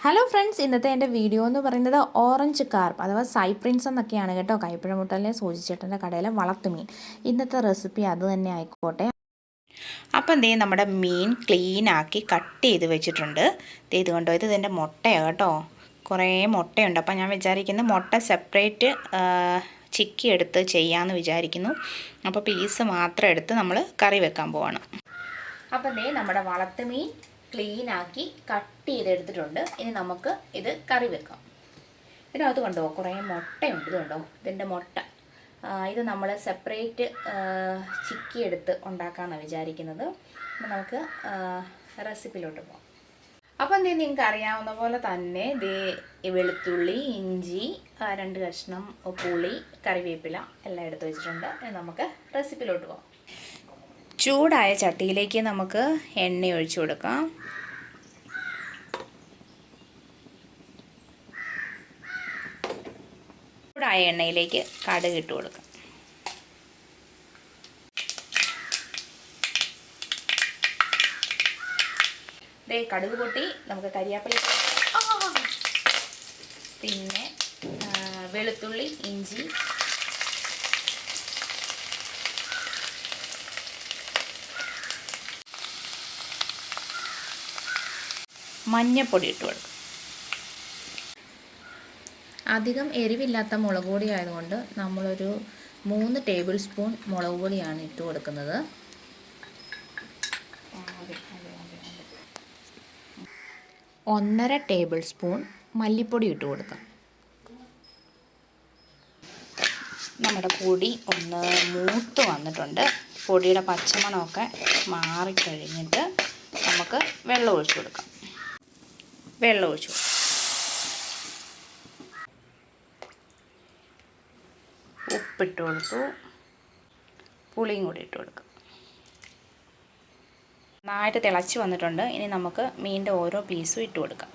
Hello friends, ഇന്നത്തെ എൻ്റെ video എന്ന് പറയുന്നത് ഓറഞ്ച് കാർപ്പ് അഥവാ സൈപ്രിൻസ് എന്നൊക്കെയാണ് കേട്ടോ. കൈപ്പഴമുട്ടലിലെ സൂചിച്ചേട്ടൻ്റെ കടയിലെ വളർത്തുമീൻ. ഇന്നത്തെ റെസിപ്പി അത് തന്നെ ആയിക്കോട്ടെ. അപ്പം എന്ത് ചെയ്യും, നമ്മുടെ മീൻ ക്ലീനാക്കി കട്ട് ചെയ്ത് വെച്ചിട്ടുണ്ട്. ഇത് കണ്ടോ, ഇത് ഇതിൻ്റെ മുട്ടയാണ് കേട്ടോ. കുറേ മുട്ടയുണ്ട്. അപ്പം ഞാൻ വിചാരിക്കുന്നു മുട്ട സെപ്പറേറ്റ് ചിക്കി എടുത്ത് ചെയ്യാമെന്ന് വിചാരിക്കുന്നു. അപ്പോൾ പീസ് മാത്രം എടുത്ത് നമ്മൾ കറി വെക്കാൻ പോവാണ്. അപ്പം ദേ നമ്മുടെ വളർത്തുമീൻ ക്ലീനാക്കി കട്ട് ചെയ്തെടുത്തിട്ടുണ്ട്. ഇനി നമുക്ക് ഇത് കറി വെക്കാം. ഇതിനകത്ത് കണ്ടോ കുറേ മുട്ടയുണ്ട്. ഇത് കണ്ടോ, ഇതിൻ്റെ മുട്ട. ഇത് നമ്മൾ സെപ്പറേറ്റ് ചിക്കി എടുത്ത് ഉണ്ടാക്കാമെന്നാണ് വിചാരിക്കുന്നത്. അപ്പം നമുക്ക് റെസിപ്പിയിലോട്ട് പോകാം. അപ്പം എന്തേ നിങ്ങൾക്ക് അറിയാവുന്ന പോലെ തന്നെ ദേ വെളുത്തുള്ളി, ഇഞ്ചി, 2 കഷ്ണം പുളി, കറിവേപ്പില എല്ലാം എടുത്ത് വെച്ചിട്ടുണ്ട്. ഇനി നമുക്ക് റെസിപ്പിയിലോട്ട് പോകാം. ചൂടായ ചട്ടിയിലേക്ക് നമുക്ക് എണ്ണ ഒഴിച്ചു കൊടുക്കാം. ചൂടായ എണ്ണയിലേക്ക് കടുക് ഇട്ട് കൊടുക്കാം. ദേ കടുക് പൊട്ടി. നമുക്ക് കരിയാപ്പില, പിന്നെ വെളുത്തുള്ളി, ഇഞ്ചി, മഞ്ഞപ്പൊടി ഇട്ട് കൊടുക്കും. അധികം എരിവില്ലാത്ത മുളക് പൊടി ആയതുകൊണ്ട് നമ്മളൊരു 3 ടേബിൾ സ്പൂൺ മുളക് പൊടിയാണ് ഇട്ട് കൊടുക്കുന്നത്. 1.5 ടേബിൾ സ്പൂൺ മല്ലിപ്പൊടി ഇട്ട് കൊടുക്കാം. നമ്മുടെ പൊടി ഒന്ന് മൂത്ത് വന്നിട്ടുണ്ട്. പൊടിയുടെ പച്ചമണമൊക്കെ മാറിക്കഴിഞ്ഞിട്ട് നമുക്ക് വെള്ളം ഒഴിച്ചു കൊടുക്കാം. വെള്ളം ഒഴിച്ചു, ഉപ്പിട്ട് കൊടുത്തു, പുളിയും കൂടി ഇട്ട് കൊടുക്കും. നന്നായിട്ട് തിളച്ച് വന്നിട്ടുണ്ട്. ഇനി നമുക്ക് മീനിൻ്റെ ഓരോ പീസും ഇട്ട് കൊടുക്കാം.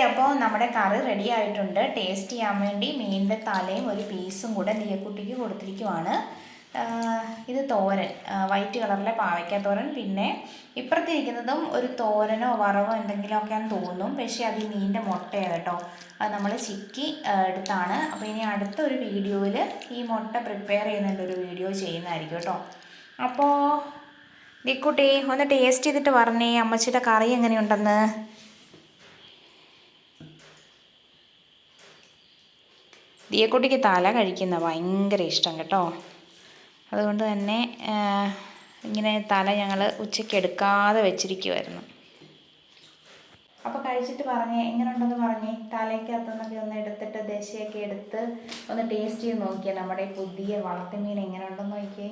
അപ്പോൾ നമ്മുടെ കറി റെഡി ആയിട്ടുണ്ട്. ടേസ്റ്റ് ചെയ്യാൻ വേണ്ടി മീനിൻ്റെ തലയും ഒരു പീസും കൂടെ ദിയക്കുട്ടിക്ക് കൊടുത്തിരിക്കുവാണ്. ഇത് തോരൻ, വൈറ്റ് കളറിലെ പാവയ്ക്ക തോരൻ. പിന്നെ ഇപ്പുറത്തിരിക്കുന്നതും ഒരു തോരനോ വറവോ എന്തെങ്കിലുമൊക്കെയാണെന്ന് തോന്നും. പക്ഷേ അത് ഈ മീനിൻ്റെ മുട്ടയാണ് കേട്ടോ. അത് നമ്മൾ ചിക്കി എടുത്താണ്. അപ്പോൾ ഇനി അടുത്തൊരു വീഡിയോയിൽ ഈ മുട്ട പ്രിപ്പയർ ചെയ്യുന്നതിൻ്റെ ഒരു വീഡിയോ ചെയ്യുന്നതായിരിക്കും കേട്ടോ. അപ്പോൾ ദിക്കുട്ടി ഒന്ന് ടേസ്റ്റ് ചെയ്തിട്ട് പറഞ്ഞേ അമ്മച്ചിയുടെ കറി എങ്ങനെയുണ്ടെന്ന്. ദിയക്കുട്ടിക്ക് തല കഴിക്കുന്ന ഭയങ്കര ഇഷ്ടം കേട്ടോ. അതുകൊണ്ട് തന്നെ ഇങ്ങനെ തല ഞങ്ങൾ ഉച്ചയ്ക്ക് എടുക്കാതെ വെച്ചിരിക്കുമായിരുന്നു. അപ്പോൾ കഴിച്ചിട്ട് പറഞ്ഞേ എങ്ങനെയുണ്ടെന്ന് പറഞ്ഞേ. തലയ്ക്കകത്തുനിന്നൊക്കെ ഒന്ന് എടുത്തിട്ട് ദശയൊക്കെ എടുത്ത് ഒന്ന് ടേസ്റ്റ് ചെയ്ത് നോക്കിയേ. നമ്മുടെ പുതിയ വളർത്തുമീൻ എങ്ങനെയുണ്ടെന്ന് നോക്കിയേ.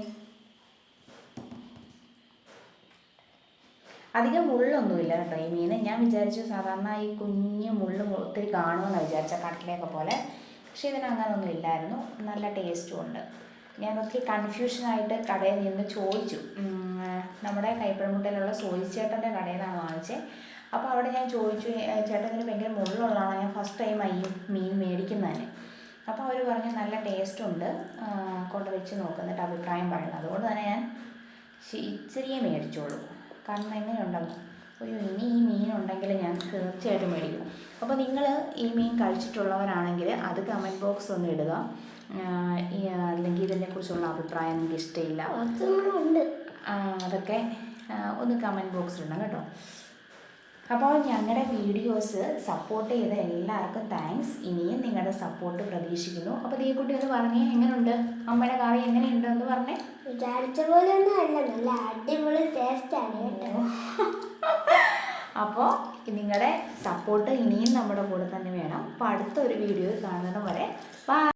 അധികം മുള്ളൊന്നുമില്ല കേട്ടോ ഈ മീൻ. ഞാൻ വിചാരിച്ചു സാധാരണ ഈ കുഞ്ഞ് മുള്ള് ഒത്തിരി കാണുമെന്ന് വിചാരിച്ച കട്ട്ലയൊക്കെ പോലെ. പക്ഷേ ഇതിനങ്ങനൊന്നും ഇല്ലായിരുന്നു. നല്ല ടേസ്റ്റും ഉണ്ട്. ഞാൻ ഒത്തിരി കൺഫ്യൂഷനായിട്ട് കടയിൽ നിന്ന് ചോദിച്ചു. നമ്മുടെ കൈപ്പഴമുട്ടയിലുള്ള സോയിച്ചേട്ടൻ്റെ കടയിൽ നിന്നാണ് വാങ്ങിച്ചത്. അപ്പോൾ അവിടെ ഞാൻ ചോദിച്ചു, ചേട്ടൻ ഇതിന് ഭയങ്കര മുള്ളുള്ളതാണ്, ഞാൻ ഫസ്റ്റ് ടൈമായി മീൻ മേടിക്കുന്നതിന്. അപ്പോൾ അവർ പറഞ്ഞു നല്ല ടേസ്റ്റുണ്ട്, കൊണ്ട് വെച്ച് നോക്കുന്നിട്ട് അഭിപ്രായം പറയുന്നത്. അതുകൊണ്ട് തന്നെ ഞാൻ ഇച്ചിരിയെ മേടിച്ചോളൂ. കാരണം എങ്ങനെയുണ്ടെന്ന് ഇനി ഈ മീനുണ്ടെങ്കിൽ ഞാൻ തീർച്ചയായിട്ടും മേടിക്കും. അപ്പോൾ നിങ്ങൾ ഈ മീൻ കഴിച്ചിട്ടുള്ളവരാണെങ്കിൽ അത് കമൻറ്റ് ബോക്സ് ഒന്ന് ഇടുക. അല്ലെങ്കിൽ ഇതിനെക്കുറിച്ചുള്ള അഭിപ്രായം നിങ്ങൾക്ക് ഇഷ്ടമില്ല അതൊക്കെ ഒന്ന് കമൻറ്റ് ബോക്സിലിടണം കേട്ടോ. അപ്പോൾ ഞങ്ങളുടെ വീഡിയോസ് സപ്പോർട്ട് ചെയ്ത എല്ലാവർക്കും താങ്ക്സ്. ഇനിയും നിങ്ങളുടെ സപ്പോർട്ട് പ്രതീക്ഷിക്കുന്നു. അപ്പോൾ ദിയക്കുട്ടി ഒന്ന് പറഞ്ഞേ എങ്ങനെയുണ്ട്, അമ്മയുടെ കറി എങ്ങനെയുണ്ട് എന്ന് പറഞ്ഞേ. വിചാരിച്ച പോലെ ഒന്നും അല്ല, നല്ല അടിപൊളി ടേസ്റ്റാണ് കേട്ടോ. അപ്പോൾ നിങ്ങളുടെ സപ്പോർട്ട് ഇനിയും നമ്മുടെ കൂടെ തന്നെ വേണം. അപ്പോൾ അടുത്തൊരു വീഡിയോ കാണുന്നത് വരെ ബൈ.